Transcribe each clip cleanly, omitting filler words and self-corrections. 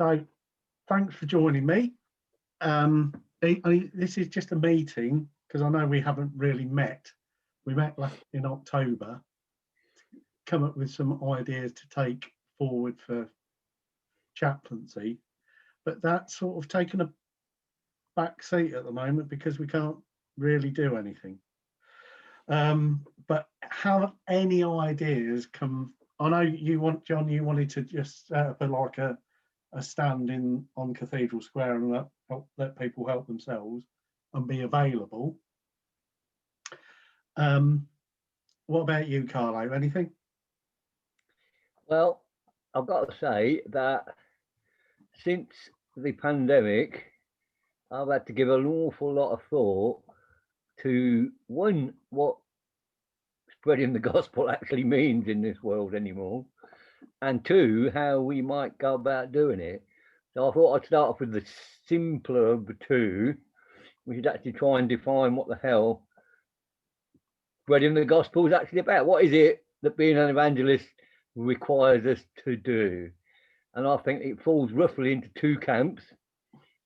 So thanks for joining me. This is just a meeting because I know we haven't really met. We met in October, come up with some ideas to take forward for chaplaincy, but that's sort of taken a back seat at the moment because we can't really do anything. But have any ideas come? I know John, you wanted to just set up like a stand on Cathedral Square and let people help themselves and be available. What about you, Carlo? Anything? Well, I've got to say that since the pandemic, I've had to give an awful lot of thought to, one, what spreading the gospel actually means in this world anymore, and two, how we might go about doing it. So I thought I'd start off with the simpler of the two. We should actually try and define what the hell spreading the gospel is actually about. What is it that being an evangelist requires us to do? And I think it falls roughly into two camps.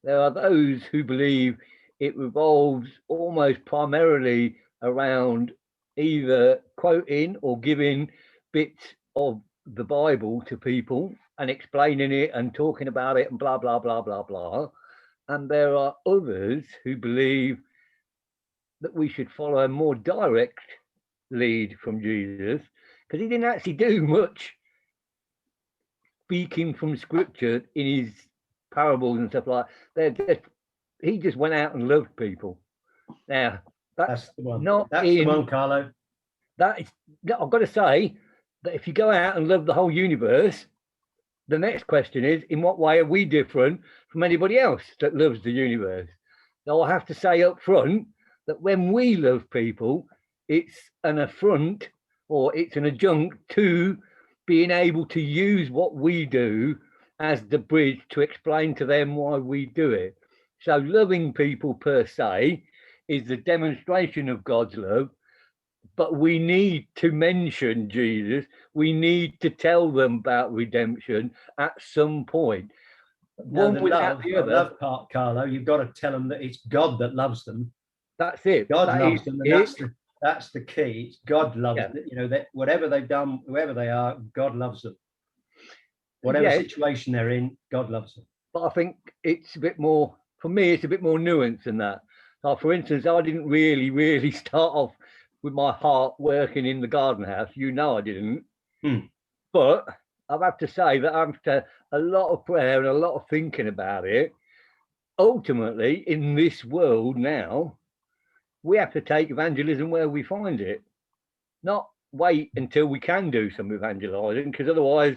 There are those who believe it revolves almost primarily around either quoting or giving bits of the Bible to people and explaining it and talking about it and blah, blah, blah, blah, blah. And there are others who believe that we should follow a more direct lead from Jesus, because he didn't actually do much speaking from scripture in his parables and stuff like that. He just went out and loved people. Now, that's the one. The one, Carlo. That is, I've got to say that if you go out and love the whole universe, the next question is, in what way are we different from anybody else that loves the universe? Now, I have to say up front that when we love people, it's an affront or it's an adjunct to being able to use what we do as the bridge to explain to them why we do it. So loving people per se is the demonstration of God's love, but we need to mention Jesus. We need to tell them about redemption at some point. No, one without the other. Love part, Carlo, you've got to tell them that it's God that loves them. That's it. God loves them, and that's the key. It's God loves them. You know, that whatever they've done, whoever they are, God loves them. Whatever situation they're in, God loves them. But I think it's a bit more, for me, it's a bit more nuanced than that. Like, for instance, I didn't really start off with my heart working in the garden house. You know I didn't. But I have to say that after a lot of prayer and a lot of thinking about it, ultimately, in this world now, we have to take evangelism where we find it. Not wait until we can do some evangelizing, because otherwise,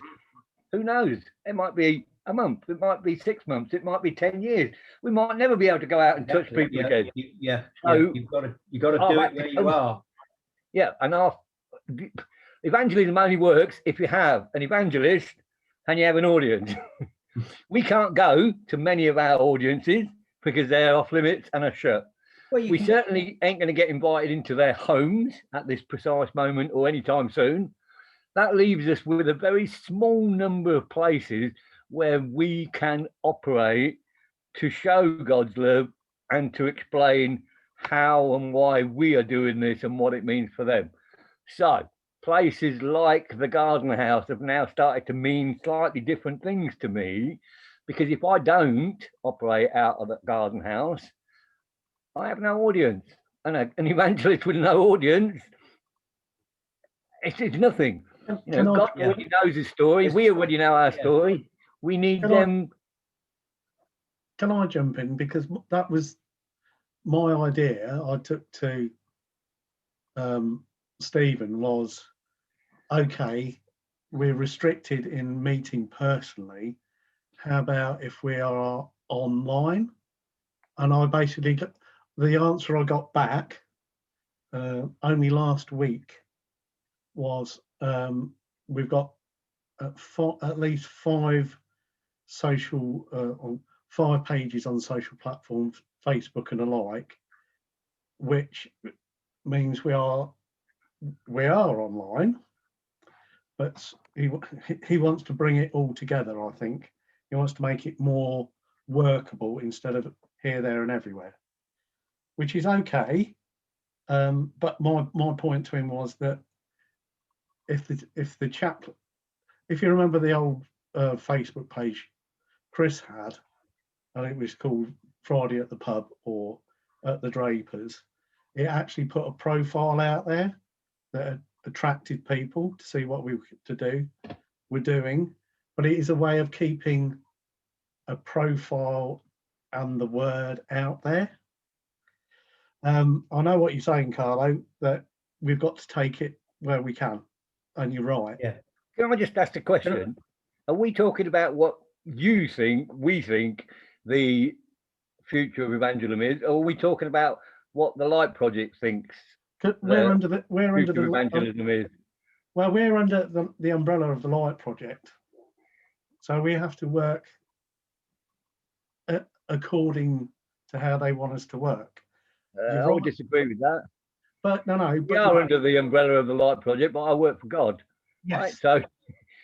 who knows? It might be a month, it might be 6 months, it might be 10 years. We might never be able to go out and touch people again. So you've got to do it where you are. Yeah, and evangelism only works if you have an evangelist and you have an audience. We can't go to many of our audiences because they're off limits and are shut. We certainly ain't going to get invited into their homes at this precise moment or anytime soon. That leaves us with a very small number of places where we can operate to show God's love and to explain how and why we are doing this and what it means for them. So places like the garden house have now started to mean slightly different things to me, because if I don't operate out of that garden house, I have no audience. And an evangelist with no audience, it's nothing. You know, God already knows his story. We already know our story. We need them. Can I jump in? Because that was my idea. I took to Stephen was, okay, we're restricted in meeting personally. How about if we are online? And I basically, the answer I got back only last week was we've got at least 5 social 5 pages on social platforms, Facebook and alike, which means we are online, but he wants to bring it all together, I think, He wants to make it more workable instead of here, there, and everywhere, which is okay. But my point to him was that if the chaplain, if you remember the old Facebook page Chris had, and it was called Friday at the Pub or at the Drapers, it actually put a profile out there that attracted people to see what we're doing, but it is a way of keeping a profile and the word out there. I know what you're saying, Carlo, that we've got to take it where we can, and you're right. Yeah. Can I just ask a question? Are we talking about what we think the future of evangelism is, or are we talking about what the Light Project thinks We're under the evangelism is? Well, we're under the umbrella of the Light Project, so we have to work according to how they want us to work. I would disagree with that. But no. We are under the umbrella of the Light Project, but I work for God. Yes. Right? So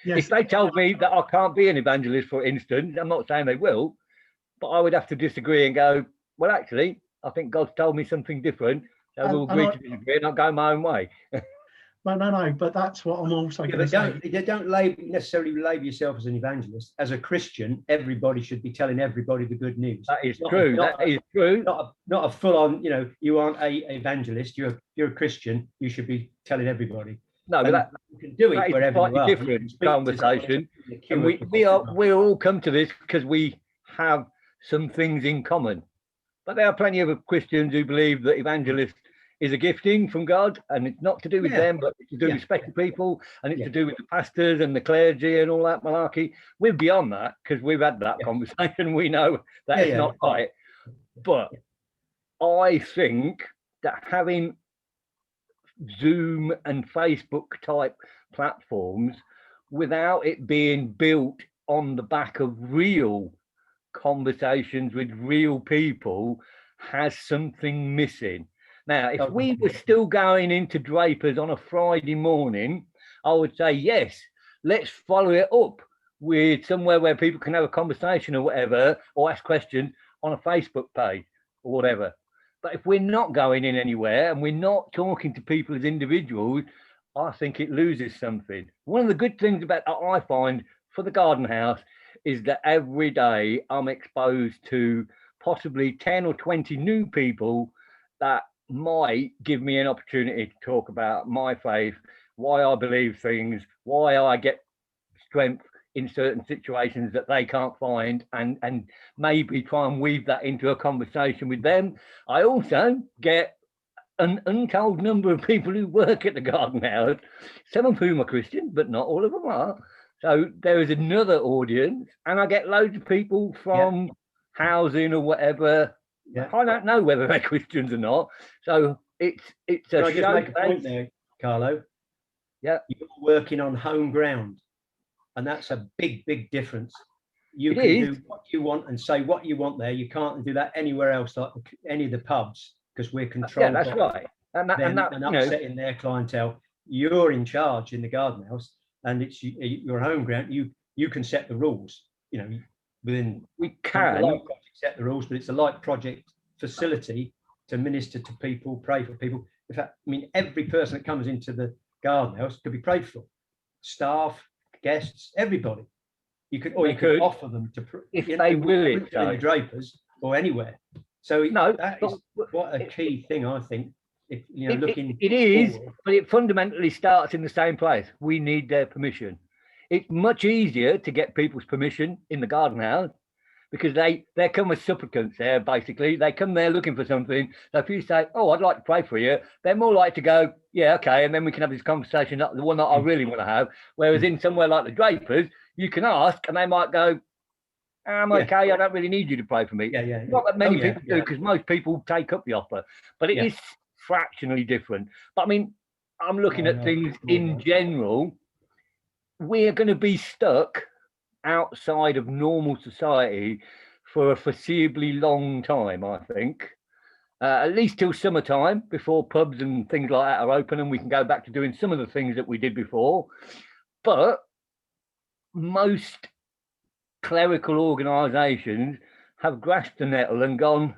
yes. If they told me that I can't be an evangelist, for instance, I'm not saying they will, but I would have to disagree and go, well, actually, I think God's told me something different. So we'll agree to disagree and I'll go my own way. But no, but that's what I'm also going to say. Don't necessarily label yourself as an evangelist. As a Christian, everybody should be telling everybody the good news. That is true. That is true. Not a full-on, you aren't a evangelist. You're a Christian. You should be telling everybody. No, but you can do it wherever you are. Different conversation. And we all come to this because we have some things in common. But there are plenty of Christians who believe that evangelist is a gifting from God, and it's not to do with them, but it's to do with special people, and it's to do with the pastors and the clergy and all that malarkey. We're beyond that because we've had that conversation. We know that it's not right. But I think that having Zoom and Facebook type platforms without it being built on the back of real conversations with real people has something missing. Now, if we were still going into Drapers on a Friday morning, I would say, yes, let's follow it up with somewhere where people can have a conversation or whatever, or ask questions on a Facebook page or whatever. But if we're not going in anywhere and we're not talking to people as individuals, I think it loses something. One of the good things about that I find for the Garden House is that every day I'm exposed to possibly 10 or 20 new people that might give me an opportunity to talk about my faith, why I believe things, why I get strength in certain situations that they can't find, and maybe try and weave that into a conversation with them. I also get an untold number of people who work at the Garden House, some of whom are Christian, but not all of them are. So there is another audience, and I get loads of people from housing or whatever. I don't know whether they're Christians or not. So it's a Can I just make a point there, Carlo? Yeah. You're working on home ground, and that's a big difference. You can do what you want and say what you want there. You can't do that anywhere else, like any of the pubs, because we're controlled. Yeah, that's right. And upsetting their clientele. You're in charge in the Garden House, and it's your home ground. You can set the rules. Within we can set the rules, but it's a Light Project facility to minister to people, pray for people. In fact, every person that comes into the Garden House could be prayed for. Staff, guests, everybody. You could offer them to if they will it, in the Drapers or anywhere. So that is what a key thing, I think. If looking, it is, but it fundamentally starts in the same place. We need their permission. It's much easier to get people's permission in the Garden House because they come as supplicants there, basically. They come there looking for something. So if you say, oh, I'd like to pray for you, they're more likely to go, yeah, okay, and then we can have this conversation, the one that I really want to have. Whereas in somewhere like the Drapers, you can ask and they might go, I'm okay, I don't really need you to pray for me. Not that many people do, because most people take up the offer. But it is fractionally different. But I'm looking at things in general. We're going to be stuck outside of normal society for a foreseeably long time, I think. At least till summertime, before pubs and things like that are open and we can go back to doing some of the things that we did before. But most clerical organisations have grasped the nettle and gone,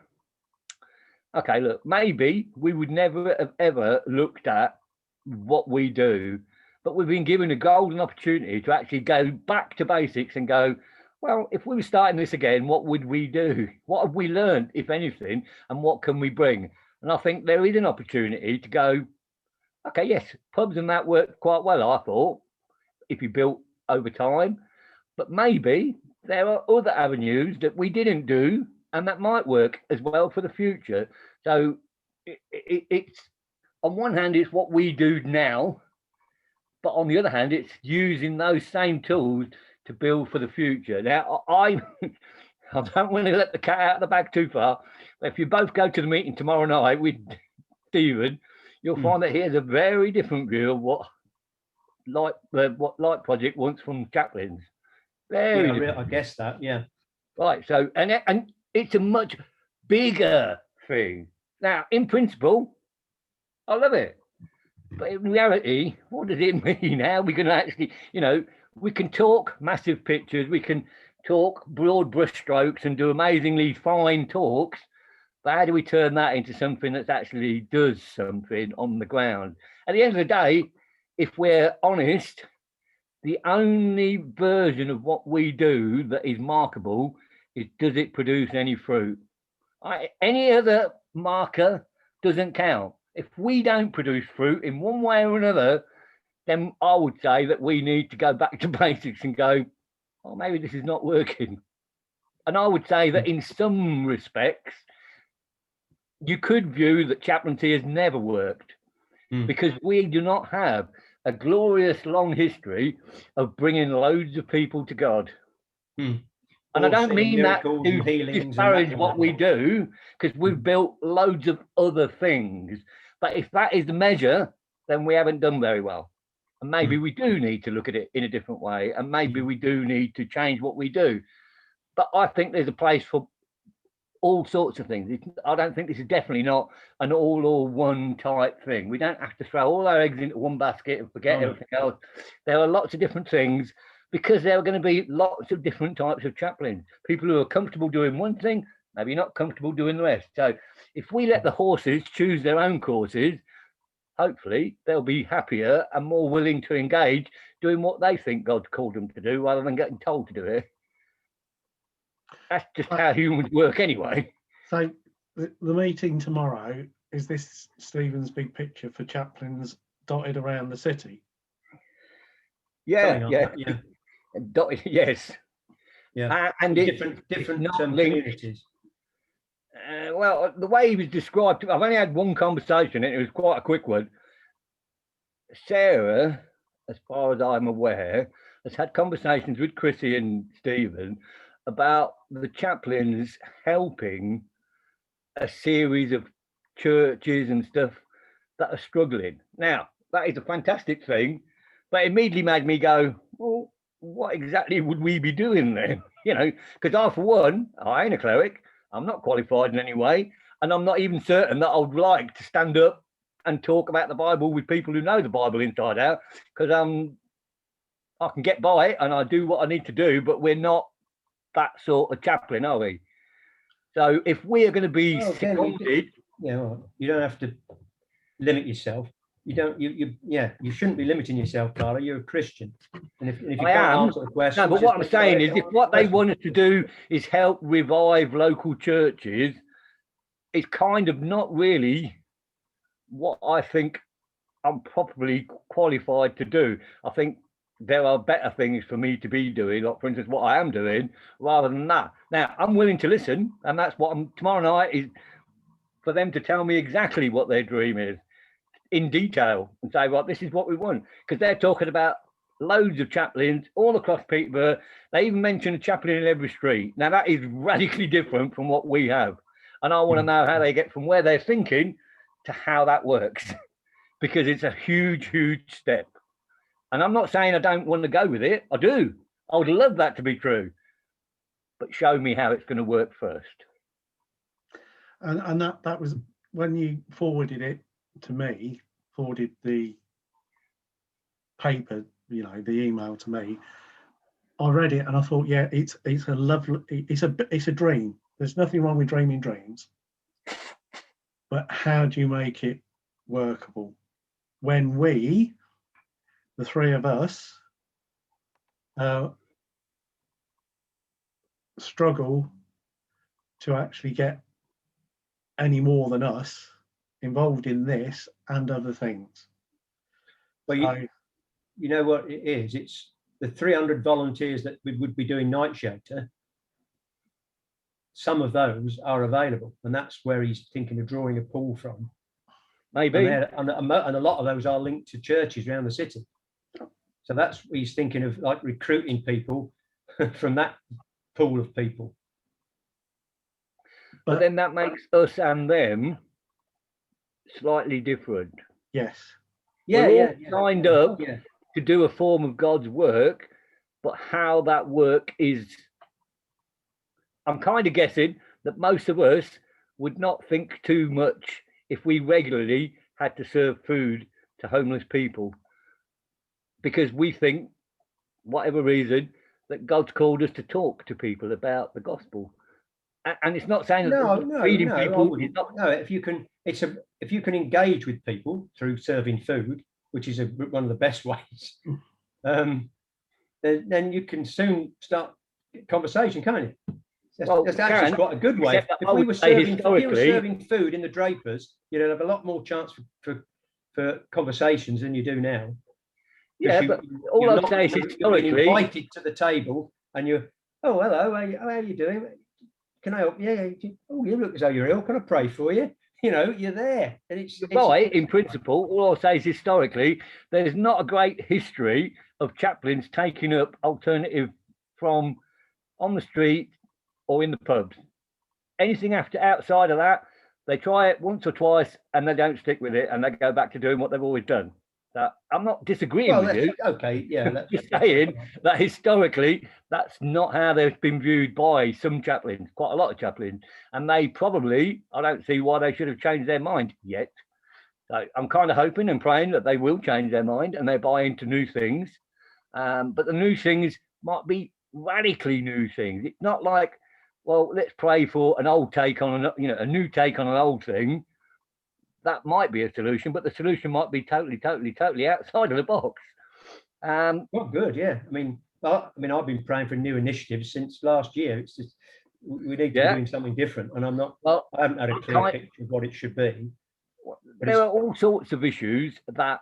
okay, look, maybe we would never have ever looked at what we do, but we've been given a golden opportunity to actually go back to basics and go, well, if we were starting this again, what would we do? What have we learned, if anything, and what can we bring? And I think there is an opportunity to go, okay, yes, pubs and that worked quite well, I thought, if you built over time, but maybe there are other avenues that we didn't do and that might work as well for the future. So it's, on one hand, it's what we do now, but on the other hand, it's using those same tools to build for the future. Now, I don't want to let the cat out of the bag too far, but if you both go to the meeting tomorrow night with Stephen, you'll find that he has a very different view of what Light Project wants from chaplains. Very Yeah, I guess that, yeah. Right, so, and it's a much bigger thing. Now, in principle, I love it. But in reality, what does it mean? How are we going to actually, we can talk massive pictures, we can talk broad brushstrokes and do amazingly fine talks, but how do we turn that into something that actually does something on the ground? At the end of the day, if we're honest, the only version of what we do that is markable is, does it produce any fruit? Any other marker doesn't count. If we don't produce fruit in one way or another, then I would say that we need to go back to basics and go, oh, maybe this is not working. And I would say that in some respects, you could view that chaplaincy has never worked because we do not have a glorious long history of bringing loads of people to God. And I don't mean that to disparage what we do, because we've built loads of other things. But if that is the measure, then we haven't done very well. And maybe we do need to look at it in a different way. And maybe we do need to change what we do. But I think there's a place for all sorts of things. I don't think this is definitely not an all or one type thing. We don't have to throw all our eggs into one basket and forget everything else. There are lots of different things, because there are going to be lots of different types of chaplains. People who are comfortable doing one thing, maybe not comfortable doing the rest. So if we let the horses choose their own courses, hopefully they'll be happier and more willing to engage doing what they think God's called them to do, rather than getting told to do it. That's just how humans work anyway. So the meeting tomorrow, is this Stephen's big picture for chaplains dotted around the city? Yeah. Yes. Yeah. And different communities. Well, the way he was described, I've only had one conversation and it was quite a quick one. Sarah, as far as I'm aware, has had conversations with Chrissy and Stephen about the chaplains helping a series of churches and stuff that are struggling. Now, that is a fantastic thing, but it immediately made me go, well, what exactly would we be doing then? Because I, for one, I ain't a cleric, I'm not qualified in any way, and I'm not even certain that I would like to stand up and talk about the Bible with people who know the Bible inside out, because I can get by it and I do what I need to do, but we're not that sort of chaplain, are we? So if we are going to be seconded, you don't have to limit yourself. You shouldn't be limiting yourself, Carla. You're a Christian, and if you can't answer the question, no. But what I'm saying is, if what they want us to do is help revive local churches, it's kind of not really what I think I'm properly qualified to do. I think there are better things for me to be doing, like, for instance, what I am doing, rather than that. Now, I'm willing to listen, and that's what tomorrow night is, for them to tell me exactly what their dream is in detail and say, right, this is what we want. Because they're talking about loads of chaplains all across Peterborough. They even mention a chaplain in every street. Now, that is radically different from what we have. And I want to know how they get from where they're thinking to how that works, because it's a huge, huge step. And I'm not saying I don't want to go with it. I do. I would love that to be true. But show me how it's going to work first. And that was when you forwarded it to me, forwarded the paper, the email to me. I read it and I thought, yeah, it's a lovely, it's a dream. There's nothing wrong with dreaming dreams, but how do you make it workable when we, the three of us, struggle to actually get any more than us involved in this and other things? Well, So, you know what it is? It's the 300 volunteers that we would be doing night shelter. Some of those are available, and that's where he's thinking of drawing a pool from. Maybe. And a lot of those are linked to churches around the city. So that's what he's thinking of, like recruiting people from that pool of people. But then that makes us and them slightly different. yes. Yeah, We're yeah, all signed up yeah. to do a form of God's work, but how that work is, I'm kind of guessing that most of us would not think too much if we regularly had to serve food to homeless people, because we think, whatever reason, that God's called us to talk to people about the gospel. And it's not saying that feeding people is not. No, if you can, if you can engage with people through serving food, which is one of the best ways, then you can soon start conversation, can't you? That's actually quite a good way. If we were serving food in the Drapers, you'd have a lot more chance for conversations than you do now. Yeah, but all I'm saying is historically, you're invited to the table, and you're, oh, hello, how are you doing? Can I help? Yeah. Oh, you look as though you're ill. Can I pray for you? You know, you're there. And it's right, in principle. All I'll say is historically, there's not a great history of chaplains taking up alternative from on the street or in the pubs. Anything outside of that, they try it once or twice and they don't stick with it and they go back to doing what they've always done. So I'm not disagreeing with you. Okay, yeah. I'm just saying that historically, that's not how they've been viewed by some chaplains, quite a lot of chaplains. And they probably, I don't see why they should have changed their mind yet. So I'm kind of hoping and praying that they will change their mind and they buy into new things. But the new things might be radically new things. It's not like, well, let's pray for an old take on a new take on an old thing. That might be a solution, but the solution might be totally outside of the box. Well, good, yeah. I mean, I've been praying for new initiatives since last year. It's just we need to be doing something different, and I haven't had a clear picture of what it should be. There are all sorts of issues that,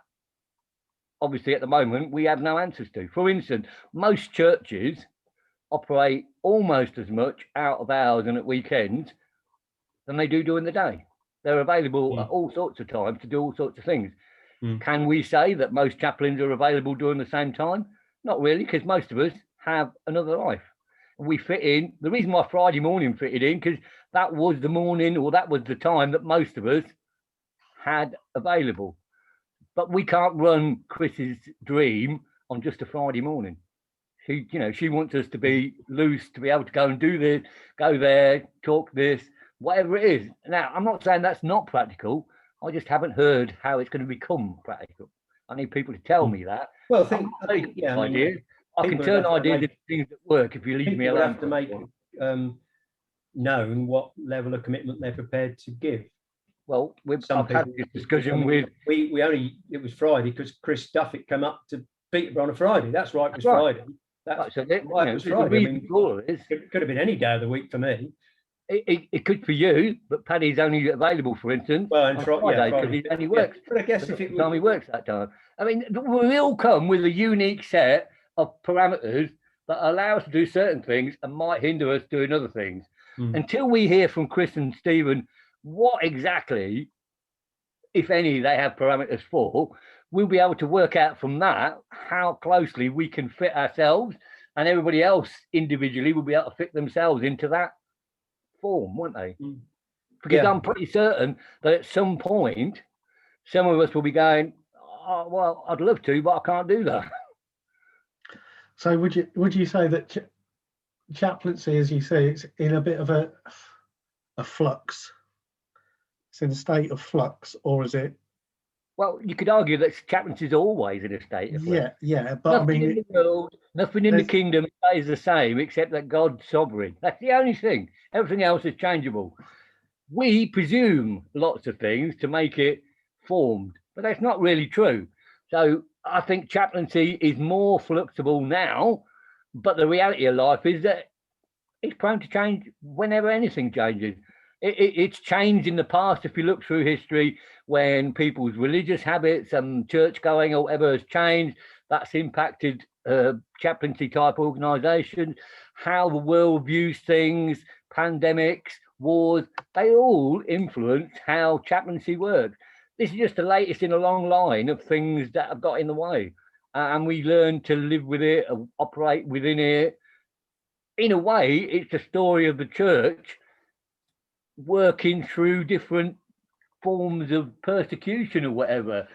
obviously, at the moment we have no answers to. For instance, most churches operate almost as much out of hours and at weekends than they do during the day. They're available at all sorts of times to do all sorts of things. Can we say that most chaplains are available during the same time? Not really, because most of us have another life. We fit in. The reason why Friday morning fitted in, because that was the morning, or that was the time that most of us had available. But we can't run Chris's dream on just a Friday morning. She wants us to be loose, to be able to go and do this, go there, talk this, whatever it is. Now, I'm not saying that's not practical. I just haven't heard how it's going to become practical. I need people to tell me that. Well, ideas. I can turn ideas into things that work if you leave me alone. Have to make known what level of commitment they're prepared to give. Well, I've had this discussion with. It was Friday because Chris Duffett came up to Peterborough on a Friday. That's right, it was Friday. It was Friday. It could have been any day of the week for me. It could for you, but Paddy's only available, for instance, on Friday because he only works. But I guess if he works that time. I mean, we all come with a unique set of parameters that allow us to do certain things and might hinder us doing other things. Until we hear from Chris and Stephen what exactly, if any, they have parameters for, we'll be able to work out from that how closely we can fit ourselves, and everybody else individually will be able to fit themselves into that form, won't they? Because I'm pretty certain that at some point, some of us will be going, oh, well, I'd love to, but I can't do that. So would you say that chaplaincy, as you say, it's in a bit of a flux? It's in a state of flux, or is it Well, you could argue that chaplaincy is always in a state of flux. Yeah, but I Nothing mean, in the world, nothing in the there's- kingdom stays the same except that God's sovereign. That's the only thing. Everything else is changeable. We presume lots of things to make it formed, but that's not really true. So I think chaplaincy is more flexible now, but the reality of life is that it's prone to change whenever anything changes. It's changed in the past. If you look through history, when people's religious habits and church going or whatever has changed, that's impacted chaplaincy type organisations. How the world views things, pandemics, wars, they all influence how chaplaincy works. This is just the latest in a long line of things that have got in the way. And we learn to live with it, operate within it. In a way, it's the story of the church working through different forms of persecution or whatever,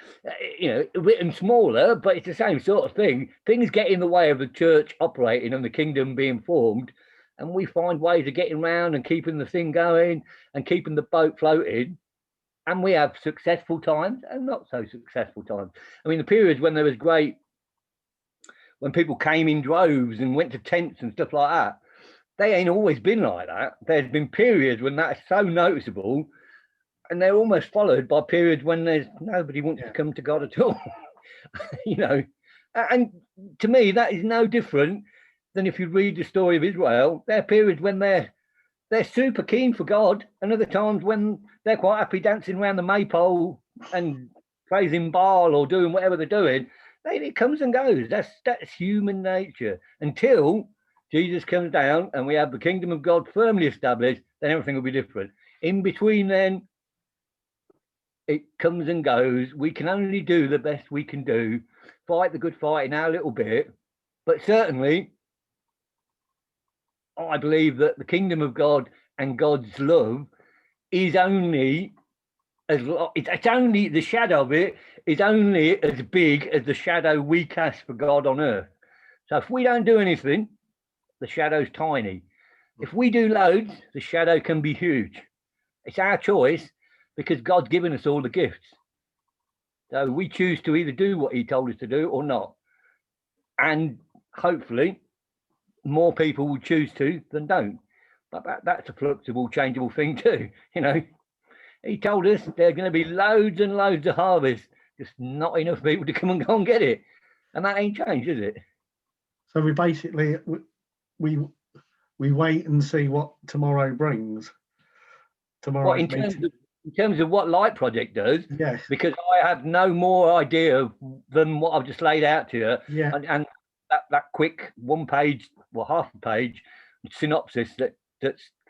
written smaller, but it's the same sort of thing. Things get in the way of the church operating and the kingdom being formed, and we find ways of getting around and keeping the thing going and keeping the boat floating. And we have successful times and not so successful times. I mean, the periods when there was great, when people came in droves and went to tents and stuff like that, they ain't always been like that. There's been periods when that's so noticeable, and they're almost followed by periods when there's nobody wants to come to God at all. And to me, that is no different than if you read the story of Israel. There are periods when they're super keen for God, and other times when they're quite happy dancing around the maypole and praising Baal or doing whatever they're doing. It comes and goes. That's human nature until Jesus comes down and we have the kingdom of God firmly established. Then everything will be different. In between, then it comes and goes. We can only do the best we can do, fight the good fight in our little bit. But certainly, I believe that the kingdom of God and God's love is only it's only the shadow of it is only as big as the shadow we cast for God on earth. So if we don't do anything, the shadow's tiny. If we do loads, the shadow can be huge. It's our choice because God's given us all the gifts. So we choose to either do what he told us to do or not. And hopefully more people will choose to than don't. But that's a flexible, changeable thing too. He told us there are going to be loads and loads of harvest, just not enough people to come and go and get it. And that ain't changed, is it? So we basically, we wait and see what tomorrow brings. Tomorrow's in terms of what Light Project does, yes, because I have no more idea than what I've just laid out to you. Yeah. And that quick 1 page, well, half a page synopsis that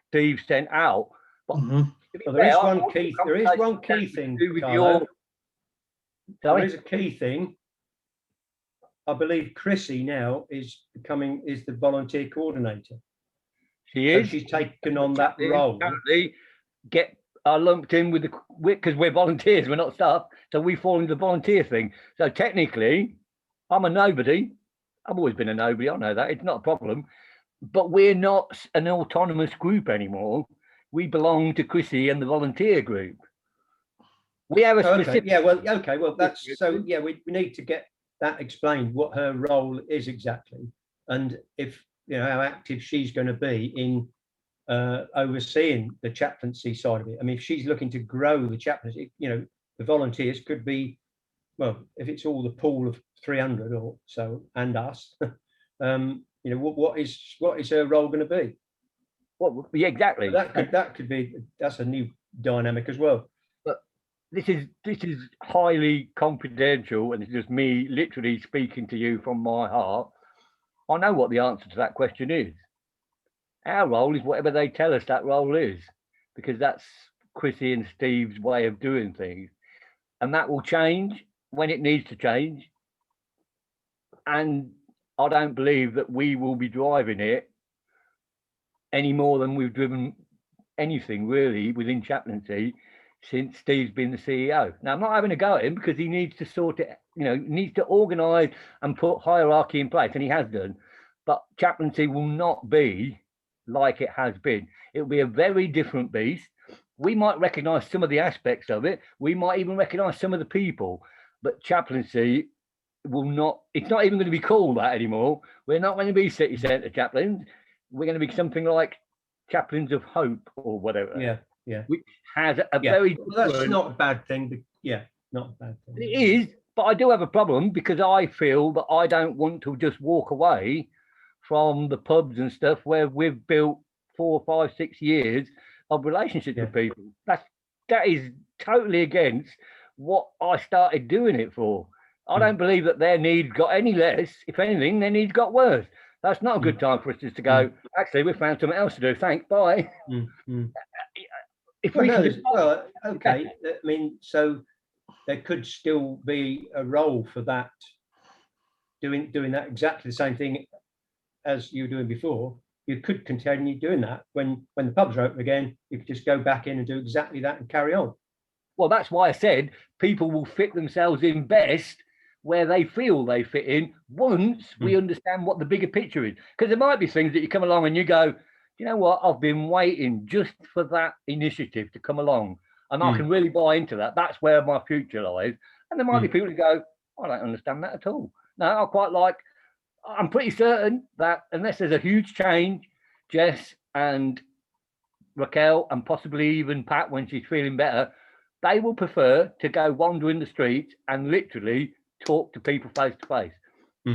Steve sent out. But well, there is one key thing, Carlo. There is a key thing. I believe Chrissy now is the volunteer coordinator. She is. So she's taken on that role. Are lumped in with because we're volunteers, we're not staff, so we fall into the volunteer thing. So technically, I'm a nobody. I've always been a nobody. I know that it's not a problem, but we're not an autonomous group anymore. We belong to Chrissy and the volunteer group. We have a specific. Well, that's so. Yeah, we need to get that explained, what her role is exactly, and if how active she's going to be in overseeing the chaplaincy side of it. I mean, if she's looking to grow the chaplaincy, the volunteers could be, well, if it's all the pool of 300 or so and us, what is her role going to be? Well, yeah, exactly. That's a new dynamic as well. But this is highly confidential, and it's just me literally speaking to you from my heart. I know what the answer to that question is. Our role is whatever they tell us that role is, because that's Chrissy and Steve's way of doing things. And that will change when it needs to change. And I don't believe that we will be driving it any more than we've driven anything really within chaplaincy since Steve's been the CEO. Now, I'm not having a go at him because he needs to sort it, needs to organise and put hierarchy in place, and he has done. But chaplaincy will not be like it has been. It will be a very different beast. we might recognise some of the aspects of it. We might even recognise some of the people, but chaplaincy will not. It's not even going to be called that anymore. We're not going to be city centre chaplains. We're going to be something like chaplains of hope or whatever. Yeah. Which has a Yeah. very Well, that's different- not a bad thing. But yeah, not a bad thing. It is, but I do have a problem because I feel that I don't want to just walk away from the pubs and stuff where we've built 4, 5, 6 years of relationships with people. That is totally against what I started doing it for. I don't believe that their needs got any less. If anything, their needs got worse. That's not a good time for us just to go, actually, we found something else to do. Thanks, bye. If Well, we no, can well, okay. I mean, so there could still be a role for that, doing that exactly the same thing as you were doing before. You could continue doing that when the pubs are open again. You could just go back in and do exactly that and carry on. Well, that's why I said people will fit themselves in best where they feel they fit in once we understand what the bigger picture is. Because there might be things that you come along and you go, you know what, I've been waiting just for that initiative to come along. And I can really buy into that. That's where my future lies. And there might be people who go, I don't understand that at all. No, I'm pretty certain that unless there's a huge change, Jess and Raquel and possibly even Pat when she's feeling better, they will prefer to go wandering the streets and literally talk to people face to face.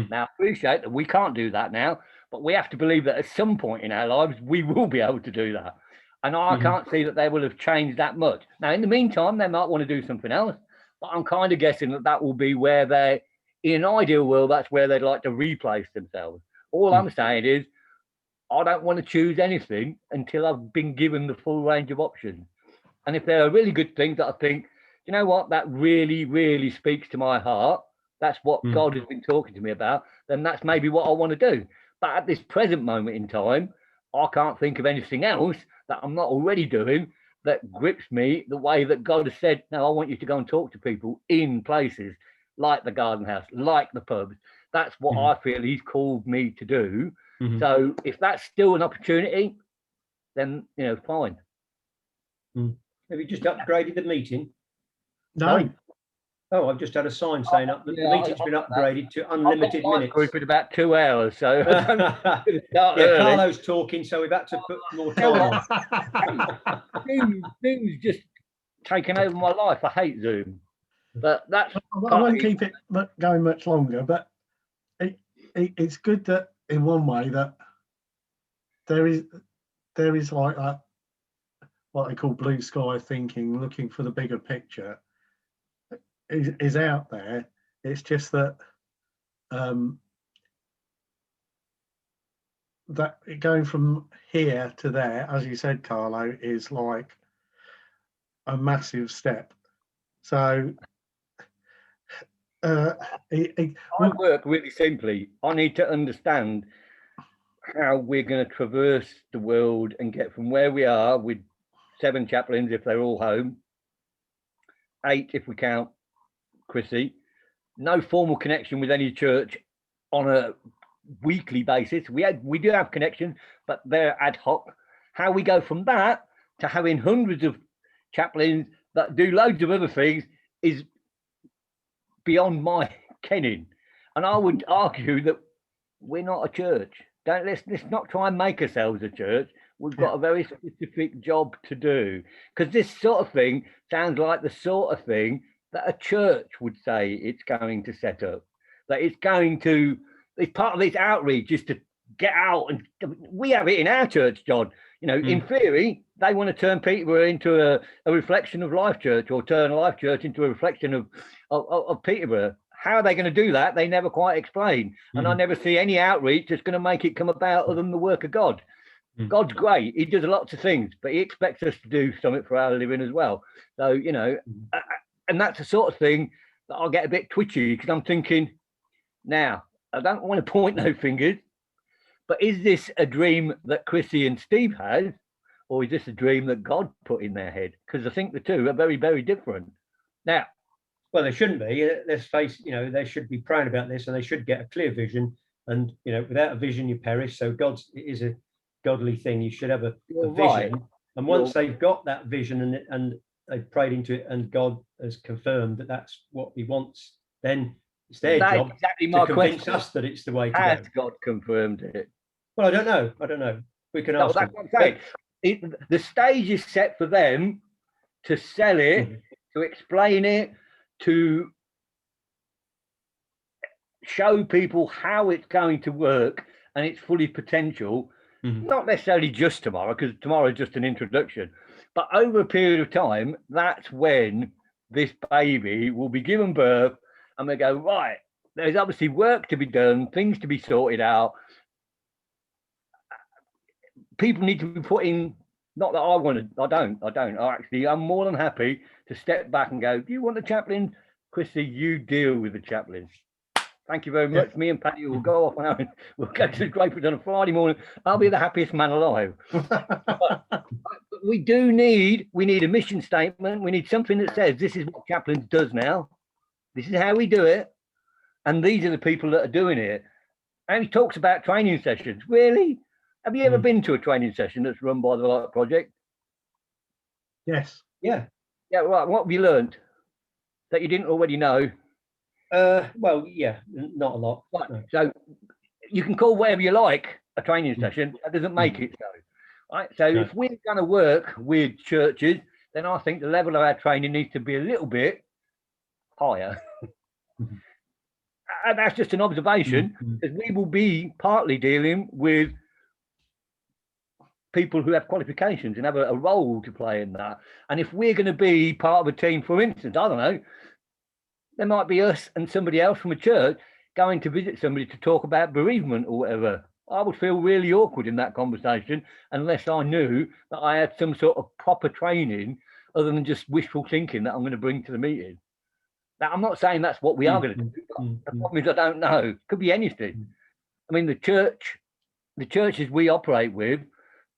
Now, I appreciate that we can't do that now, but we have to believe that at some point in our lives, we will be able to do that. And I can't see that they will have changed that much. Now, in the meantime, they might want to do something else, but I'm kind of guessing that will be where they, in an ideal world, that's where they'd like to replace themselves. All I'm saying is, I don't want to choose anything until I've been given the full range of options. And if there are really good things that I think, you know what, that really, really speaks to my heart, that's what God has been talking to me about, then that's maybe what I want to do. But at this present moment in time, I can't think of anything else that I'm not already doing that grips me the way that God has said, no, I want you to go and talk to people in places like the garden house, like the pubs. That's what I feel he's called me to do. So if that's still an opportunity, then, fine. Have you just upgraded the meeting? No. Oh, I've just had a sign saying that the meeting's been upgraded to unlimited minutes. Group in about 2 hours, so Carlo's talking, so we've had to put more time on. Zoom's just taken over my life. I hate Zoom, but that's. I won't keep it going much longer, but it's good that in one way that there is like that, what they call blue sky thinking, looking for the bigger picture is out there. It's just that that going from here to there, as you said, Carlo, is like a massive step. So I work really simply. I need to understand how we're going to traverse the world and get from where we are with 7 chaplains if they're all home, 8 if we count Chrissy, no formal connection with any church on a weekly basis. We do have connection, but they're ad hoc. How we go from that to having hundreds of chaplains that do loads of other things is beyond my kenning. And I would argue that we're not a church. Let's not try and make ourselves a church. We've got a very specific job to do, because this sort of thing sounds like the sort of thing that a church would say it's going to set up. That it's part of this outreach is to get out, and we have it in our church, John. In theory, they want to turn Peterborough into a reflection of Life Church, or turn Life Church into a reflection of Peterborough. How are they going to do that? They never quite explain. And I never see any outreach that's going to make it come about other than the work of God. God's great. He does lots of things, but he expects us to do something for our living as well. So, and that's the sort of thing that I'll get a bit twitchy, because I'm thinking, now, I don't want to point no fingers, but is this a dream that Chrissy and Steve has, or is this a dream that God put in their head? Because I think the two are very, very different. Now, well, they shouldn't be. Let's face, they should be praying about this, and they should get a clear vision. And without a vision, you perish. So it is a godly thing. You should have a vision. And once they've got that vision and they've prayed into it and God has confirmed that that's what he wants, then it's their That's job exactly to my convince question. us that it's the way to Has go. God confirmed it? Well, I don't know. We can No, ask that's them. what I'm saying. The stage is set for them to sell it, Mhm. to explain it, to show people how it's going to work and its fully potential. Mhm. Not necessarily just tomorrow, because tomorrow is just an introduction, but over a period of time, that's when this baby will be given birth, and we go, right, there's obviously work to be done, things to be sorted out. People need to be put in, not that I want to, I'm more than happy to step back and go, do you want a chaplain? Chrissy, you deal with the chaplain. Thank you very much. Yeah. Me and Paddy will go off and we'll go to the Grapefruit on a Friday morning. I'll be the happiest man alive. But we need a mission statement. We need something that says this is what chaplains does now. This is how we do it. And these are the people that are doing it. And he talks about training sessions. Really? Have you ever been to a training session that's run by the Light Project? Yes. Yeah. Yeah, right. What have you learned that you didn't already know? Well, yeah, not a lot. Right. No. So you can call whatever you like a training session. That doesn't make it so. Right. So No. if we're going to work with churches, then I think the level of our training needs to be a little bit higher. Mhm. And that's just an observation, because we will be partly dealing with people who have qualifications and have a role to play in that. And if we're going to be part of a team, for instance, I don't know, there might be us and somebody else from a church going to visit somebody to talk about bereavement or whatever. I would feel really awkward in that conversation unless I knew that I had some sort of proper training other than just wishful thinking that I'm going to bring to the meeting. Now, I'm not saying that's what we are going to do, but the problem is I don't know. It could be anything. I mean, the churches we operate with,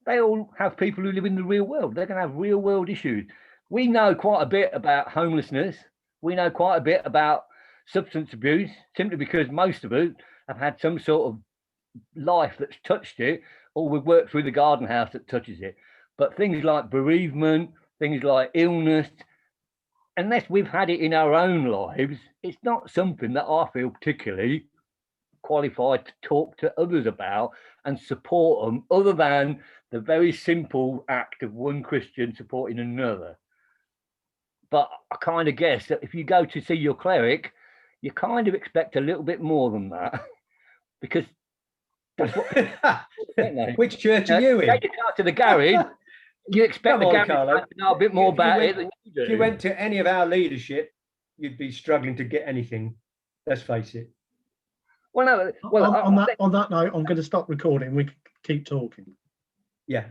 they all have people who live in the real world. They're going to have real world issues. We know quite a bit about homelessness. We know quite a bit about substance abuse, simply because most of us have had some sort of life that's touched it, or we've worked through the garden house that touches it. But things like bereavement, things like illness, unless we've had it in our own lives, it's not something that I feel particularly qualified to talk to others about and support them, other than the very simple act of one Christian supporting another. But I kind of guess that if you go to see your cleric, you kind of expect a little bit more than that, because that's what. Which church are you in? Take your car to the garage. You expect the garage Carlo. to know a bit more about it than you do. If you went to any of our leadership, you'd be struggling to get anything. Let's face it. Well, no. Well, on that note, I'm going to stop recording. We can keep talking. Yeah.